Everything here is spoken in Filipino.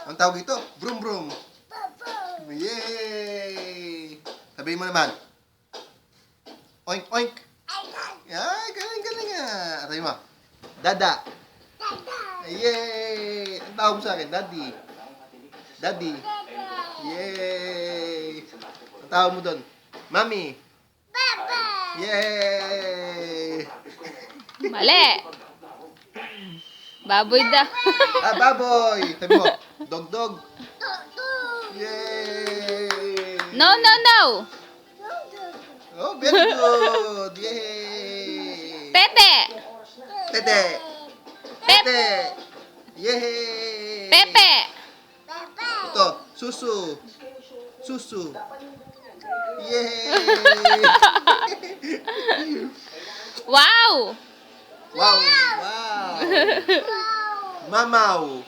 Ang tawag ito? Vroom vroom. Yay! Sabihin mo naman. Oink oink. Ay, galing galing nga. Sabihin mo. Dada. Yay! Ang tawag mo sa akin, Daddy. Daddy. Yay! Ang tawag mo doon, Mami. Yay! Mali. Baboy daw. Baboy! Sabi mo, dog dog. Yay! No, no, no. Oh, very good! Yay! Tete. Tete! Pep. Tete! Yay! Pepe. Ito, susu. Susu. Yay! Wow. Wow! Wow! Mamaw!